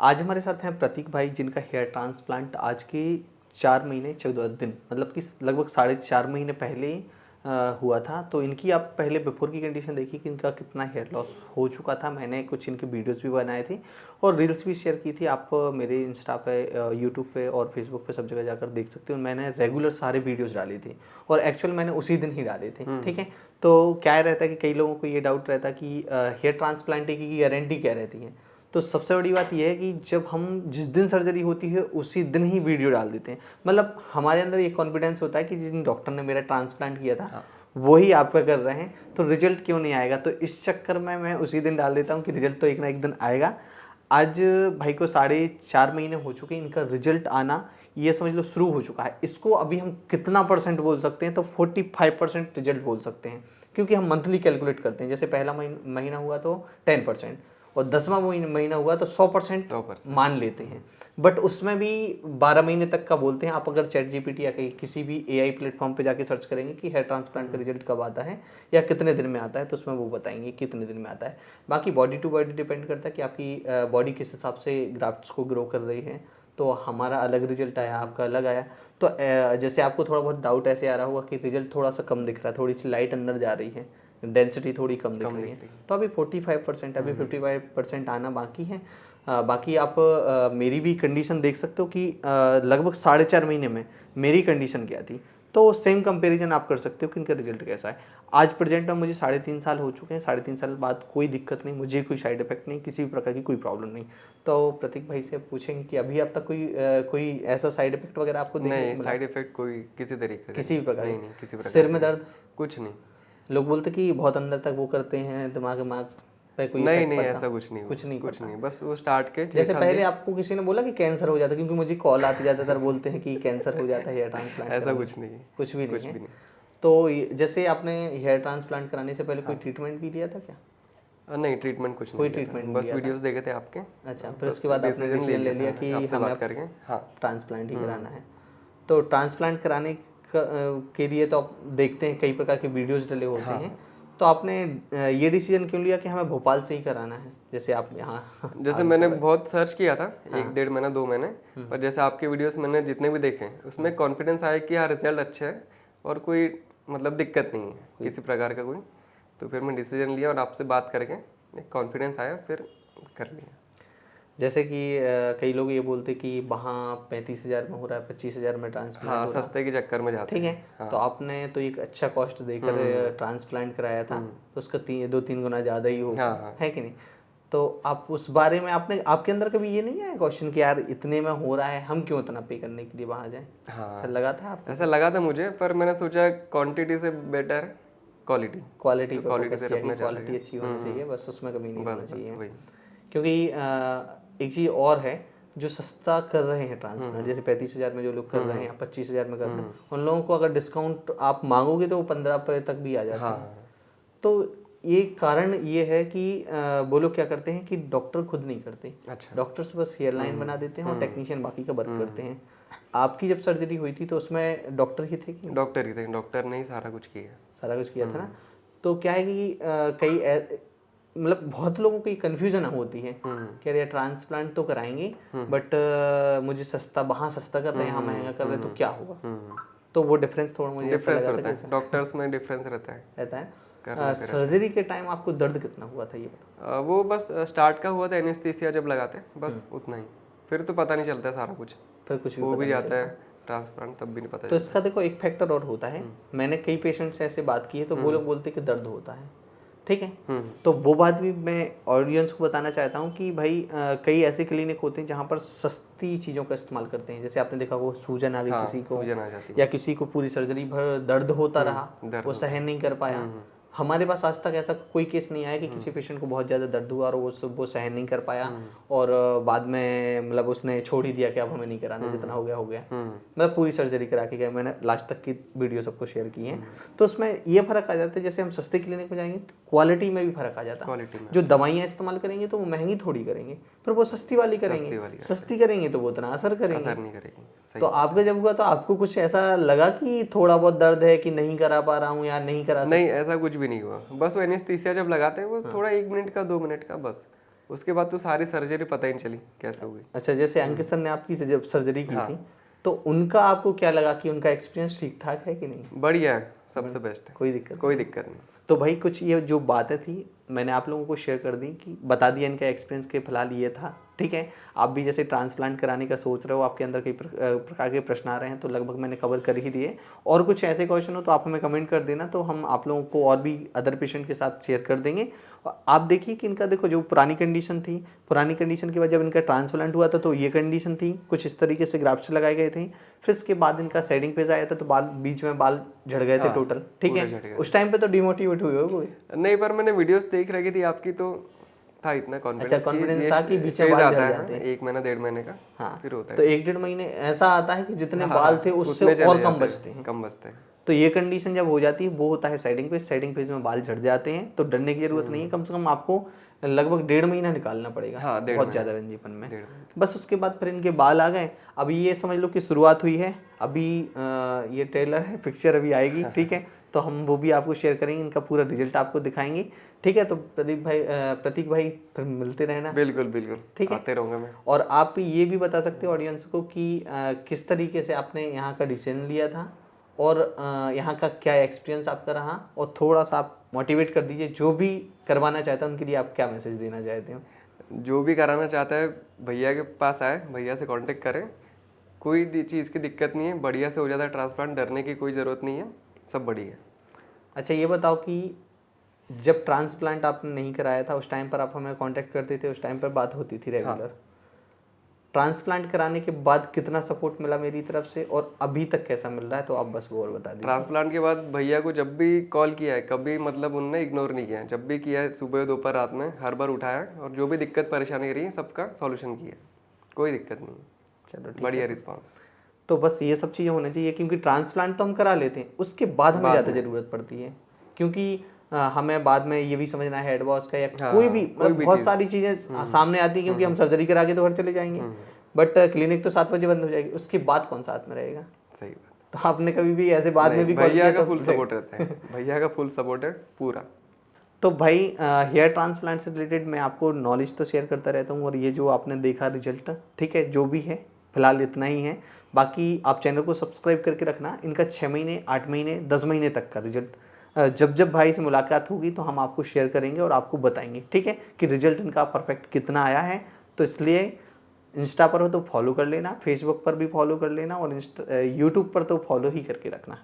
आज हमारे साथ हैं प्रतीक भाई, जिनका हेयर ट्रांसप्लांट आज के 4 महीने 14 दिन, मतलब कि लगभग 4.5 महीने पहले हुआ था। तो इनकी आप पहले बिफोर की कंडीशन देखी कि इनका कितना हेयर लॉस हो चुका था। मैंने कुछ इनके वीडियोस भी बनाए थे और रील्स भी शेयर की थी। आप मेरे इंस्टा पे, यूट्यूब पे और फेसबुक पे सब जगह जाकर देख सकते हो। मैंने रेगुलर सारे वीडियोस डाले थे और एक्चुअल मैंने उसी दिन ही डाले थे। ठीक है, तो क्या रहता है कि कई लोगों को ये डाउट रहता है कि हेयर ट्रांसप्लांट की गारंटी क्या रहती है। तो सबसे बड़ी बात यह है कि जब हम जिस दिन सर्जरी होती है उसी दिन ही वीडियो डाल देते हैं। मतलब हमारे अंदर ये कॉन्फिडेंस होता है कि जिन डॉक्टर ने मेरा ट्रांसप्लांट किया था वही आपका कर रहे हैं, तो रिजल्ट क्यों नहीं आएगा। तो इस चक्कर में मैं उसी दिन डाल देता हूँ कि रिजल्ट तो एक ना एक दिन आएगा। आज भाई को 4.5 महीने हो चुके हैं, इनका रिजल्ट आना ये समझ लो शुरू हो चुका है। इसको अभी हम कितना परसेंट बोल सकते हैं, तो 45% रिजल्ट बोल सकते हैं, क्योंकि हम मंथली कैलकुलेट करते हैं। जैसे पहला महीना हुआ तो 10% और 10वां महीना हुआ तो 100% मान लेते हैं। बट उसमें भी 12 महीने तक का बोलते हैं। आप अगर ChatGPT या किसी भी AI प्लेटफॉर्म पे जाके सर्च करेंगे कि हेयर ट्रांसप्लांट का रिजल्ट कब आता है या कितने दिन में आता है, तो उसमें वो बताएंगे कितने दिन में आता है। बाकी बॉडी टू बॉडी डिपेंड करता है कि आपकी बॉडी किस हिसाब से ग्राफ्ट्स को ग्रो कर रही है। तो हमारा अलग रिजल्ट आया, आपका अलग आया। तो जैसे आपको थोड़ा बहुत डाउट ऐसे आ रहा होगा कि रिजल्ट थोड़ा सा कम दिख रहा है, थोड़ी सी लाइट अंदर जा रही है, डेंसिटी थोड़ी कम दिख रही है, तो अभी 45%, अभी 55% आना बाकी है। बाकी आप मेरी भी कंडीशन देख सकते हो कि लगभग 4.5 महीने में मेरी कंडीशन क्या थी, तो सेम कंपैरिजन आप कर सकते हो कि इनका रिजल्ट कैसा है। आज प्रेजेंट में मुझे 3.5 साल हो चुके हैं। 3.5 साल बाद कोई दिक्कत नहीं, मुझे कोई साइड इफेक्ट नहीं, किसी भी प्रकार की कोई प्रॉब्लम नहीं। तो प्रतीक भाई से पूछेंगे कि अभी अब तक कोई ऐसा साइड इफेक्ट वगैरह आपको नहीं, साइड इफेक्ट कोई किसी तरीके का किसी भी प्रकार नहीं, किसी प्रकार सिर में दर्द कुछ नहीं। लोग बोलते कि बहुत अंदर तक वो करते हैं, दिमाग पे कोई नहीं इफेक्ट नहीं, पड़ता? ऐसा कुछ नहीं, बस वो स्टार्ट के जैसे पहले आपको किसी ने बोला कि कैंसर हो जाता है, क्योंकि मुझे कॉल आती ज़्यादातर बोलते हैं कि कैंसर हो जाता है हेयर ट्रांसप्लांट ऐसा कराने। कुछ नहीं, कुछ भी नहीं है। तो जैसे आपने हेयर ट्रांसप्लांट कराने से पहले कोई ट्रीटमेंट भी लिया था क्या? नहीं, ट्रीटमेंट कुछ कोई नहीं, ट्रीटमेंट बस वीडियोस देखे थे आपके। अच्छा, फिर उसके बाद आपने डिसीजन ले लिया कि आपसे हमें बात करके ट्रांसप्लांट ही कराना है। तो ट्रांसप्लांट कराने के लिए तो आप देखते हैं कई प्रकार के वीडियोस डले होते हैं। तो आपने ये डिसीजन क्यों लिया कि हमें भोपाल से ही कराना है, जैसे आप यहाँ जैसे मैंने बहुत सर्च किया था 1-1.5 महीना 2 महीने, पर जैसे आपके वीडियोस मैंने जितने भी देखे उसमें कॉन्फिडेंस आया कि हाँ रिजल्ट अच्छा है और कोई मतलब दिक्कत नहीं है किसी प्रकार का कोई। तो फिर मैं डिसीजन लिया और आपसे बात करके एक कॉन्फिडेंस आया, फिर कर लिया। जैसे कि कई लोग ये बोलते कि वहाँ 35,000 में हो रहा है, 25,000 में ट्रांसप्लांट हो रहा है। सस्ते के चक्कर में जाते ठीक है। तो आपने तो एक अच्छा कॉस्ट देकर ट्रांसप्लांट कराया था, तो उसका 2-3 गुना ज़्यादा ही होगा, है कि नहीं? तो आप उस बारे में आपके अंदर कभी ये नहीं आया क्वेश्चन कि यार इतने में हो रहा है, हम क्यों इतना पे करने के लिए वहाँ जाएं? ऐसा लगा था आपको? ऐसा लगा था मुझे, पर मैंने सोचा क्वांटिटी से बेटर क्वालिटी क्वालिटी से रखना, क्वालिटी अच्छी होनी चाहिए, बस उसमें कभी नहीं होना चाहिए। क्योंकि एक चीज़ और है, जो सस्ता कर रहे हैं ट्रांसप्लांट, जैसे 35,000 में जो लोग कर रहे हैं या 25,000 में कर रहे हैं, उन लोगों को अगर डिस्काउंट आप मांगोगे तो वो 15 तक भी आ जाता है। तो ये कारण ये है कि वो लोग क्या करते हैं कि डॉक्टर खुद नहीं करते। अच्छा। डॉक्टर्स बस हेयर लाइन बना देते हैं और टेक्नीशियन बाकी का वर्क करते हैं। आपकी जब सर्जरी हुई थी तो उसमें डॉक्टर ही थे कि? डॉक्टर ही थे, डॉक्टर ने ही सारा कुछ किया था ना। तो क्या है कि कई मतलब बहुत लोगों की कन्फ्यूजन होती है कि अरे ट्रांसप्लांट तो कराएंगे बट मुझे वहाँ सस्ता कर रहे हैं, यहाँ महंगा कर रहे हैं, तो क्या होगा? तो वो डिफरेंस थोड़ा मुझे रहता है, डॉक्टर्स में डिफरेंस रहता है। सर्जरी के टाइम आपको दर्द कितना हुआ था ये बताओ? वो बस स्टार्ट का हुआ था, एनेस्थीसिया जब लगाते बस उतना ही, फिर तो पता नहीं चलता सारा कुछ, फिर कुछ वो भी जाता है ट्रांसप्लांट तब भी नहीं पता। तो इसका देखो एक फैक्टर और होता है, मैंने कई पेशेंट से ऐसे बात की है तो वो लोग बोलते हैं कि दर्द होता है। ठीक है, तो वो बात भी मैं ऑडियंस को बताना चाहता हूँ कि भाई कई ऐसे क्लिनिक होते हैं जहाँ पर सस्ती चीज़ों का इस्तेमाल करते हैं। जैसे आपने देखा वो सूजन आ गई किसी को, सूजन आ जाती है, या किसी को पूरी सर्जरी भर दर्द होता रहा, वो सहन नहीं कर पाया। हमारे पास आज तक ऐसा कोई केस नहीं आया कि किसी पेशेंट को बहुत ज़्यादा दर्द हुआ और वो सहन नहीं कर पाया और बाद में मतलब उसने छोड़ ही दिया कि अब हमें नहीं कराना, जितना हो गया। मतलब पूरी सर्जरी करा के गए, मैंने लास्ट तक की वीडियो सबको शेयर की है। तो उसमें ये फर्क आ जाता है, जैसे हम सस्ते क्लिनिक में जाएंगे तो क्वालिटी में भी फर्क आ जाता है। जो दवाइयाँ इस्तेमाल करेंगे तो वो महंगी थोड़ी करेंगे, पर वो सस्ती वाली करेंगे, सस्ती करेंगे तो वो उतना असर करेंगे। तो आपका जब हुआ तो आपको कुछ ऐसा लगा कि थोड़ा बहुत दर्द है कि नहीं करा पा रहा हूँ या नहीं करा? नहीं, ऐसा कुछ भी नहीं हुआ, बस वो एनेस्थीसिया जब लगाते हैं वो थोड़ा 1 मिनट का 2 मिनट का, बस उसके बाद तो सारी सर्जरी पता ही नहीं चली कैसे हो गई। अच्छा, जैसे अंकित सर ने आपकी जब सर्जरी की हाँ। थी तो उनका आपको क्या लगा कि उनका एक्सपीरियंस ठीक ठाक है कि नहीं? बढ़िया है, सबसे बेस्ट है, कोई दिक्कत कोई दिक्कत नहीं। तो भाई कुछ ये जो बातें थी मैंने आप लोगों को शेयर कर दी कि बता दिया इनका एक्सपीरियंस के फिलहाल ये था, ठीक है। आप भी जैसे ट्रांसप्लांट कराने का सोच रहे हो, आपके अंदर कई प्रकार के प्रश्न आ रहे हैं, तो लगभग मैंने कवर कर ही दिए। और कुछ ऐसे क्वेश्चन हो तो आप हमें कमेंट कर देना, तो हम आप लोगों को और भी अदर पेशेंट के साथ शेयर कर देंगे। आप देखिए कि इनका देखो जो पुरानी कंडीशन थी, पुरानी कंडीशन के बाद जब इनका ट्रांसप्लांट हुआ था तो ये कंडीशन थी, कुछ इस तरीके से ग्राफ्ट्स लगाए गए थे। फिर इसके बाद इनका सेडिंग फेज आया था तो बाल बीच में बाल झड़ गए थे टोटल, ठीक है। उस टाइम पे तो डिमोटिवेट हुए हो? नहीं, पर मैंने वीडियोस देख रखी थी आपकी तो था इतना कॉन्फिडेंस। अच्छा, कॉन्फिडेंस था कि बीच में बाल झड़ जाते हैं। 1 महीना 1.5 महीने का। हाँ, फिर होता है तो 1-1.5 महीने ऐसा आता है कि जितने बाल थे उससे और कम बचते हैं। कम बचते हैं। तो ये कंडीशन जब हो जाती है वो होता है सेडिंग फेज। सेडिंग फेज में बाल झड़ जाते हैं तो डरने की जरूरत नहीं है। कम से कम आपको लगभग 1.5 महीना निकालना पड़ेगा। हाँ, बहुत ज़्यादा रंजीपन में। बस उसके बाद फिर इनके बाल आ गए। अभी ये समझ लो कि शुरुआत हुई है, अभी ये ट्रेलर है, पिक्चर अभी आएगी, ठीक है। तो हम वो भी आपको शेयर करेंगे, इनका पूरा रिजल्ट आपको दिखाएंगे, ठीक है। तो प्रतीक भाई फिर मिलते रहना। बिल्कुल बिल्कुल, ठीक है, आते रहूँगा मैं। और आप ये भी बता सकते हो ऑडियंस को कि किस तरीके से आपने यहाँ का डिसीजन लिया था और यहाँ का क्या एक्सपीरियंस आपका रहा, और थोड़ा सा आप मोटिवेट कर दीजिए। जो भी करवाना चाहता है उनके लिए आप क्या मैसेज देना चाहते हो? जो भी कराना चाहता है भैया के पास आए, भैया से कांटेक्ट करें, कोई चीज़ की दिक्कत नहीं है, बढ़िया से हो जाता है ट्रांसप्लांट, डरने की कोई ज़रूरत नहीं है, सब बढ़िया है। अच्छा, ये बताओ कि जब ट्रांसप्लांट आपने नहीं कराया था उस टाइम पर आप हमें कांटेक्ट करते थे, उस टाइम पर बात होती थी रेगुलर। हाँ। ट्रांसप्लांट कराने के बाद कितना सपोर्ट मिला मेरी तरफ से और अभी तक कैसा मिल रहा है, तो आप बस वो और बता दीजिए। ट्रांसप्लांट के बाद भैया को जब भी कॉल किया है, कभी मतलब उनने इग्नोर नहीं किया है। जब भी किया है, सुबह दोपहर रात में, हर बार उठाया और जो भी दिक्कत परेशानी रही सबका सॉल्यूशन किया, कोई दिक्कत नहीं। चलो, बढ़िया रिस्पॉन्स। तो बस ये सब चीज़ें होनी चाहिए, क्योंकि ट्रांसप्लांट तो हम करा लेते हैं, उसके बाद हमें ज़्यादा ज़रूरत पड़ती है, क्योंकि हमें बाद में ये भी समझना है हेड वॉश का या कोई भी बहुत सारी चीज़ें सामने आती है, क्योंकि हम सर्जरी करा के तो घर चले जाएंगे, बट क्लिनिक तो 7 बजे बंद हो जाएगी, उसके बाद कौन साथ में रहेगा? सही बात। तो आपने कभी भी ऐसे बाद में भी भैया का फुल सपोर्ट रहता है, भैया का फुल सपोर्ट है पूरा। तो भाई हेयर ट्रांसप्लांट से रिलेटेड मैं आपको नॉलेज तो शेयर करता रहता हूँ, और ये जो आपने देखा रिजल्ट, ठीक है, जो भी है फिलहाल इतना ही है। बाकी आप चैनल को सब्सक्राइब करके रखना। इनका 6 महीने, 8 महीने, 10 महीने तक का रिजल्ट जब जब भाई से मुलाकात होगी तो हम आपको शेयर करेंगे और आपको बताएंगे, ठीक है, कि रिजल्ट इनका परफेक्ट कितना आया है। तो इसलिए इंस्टा पर हो तो फॉलो कर लेना, फेसबुक पर भी फॉलो कर लेना, और यूट्यूब पर तो फॉलो ही करके रखना।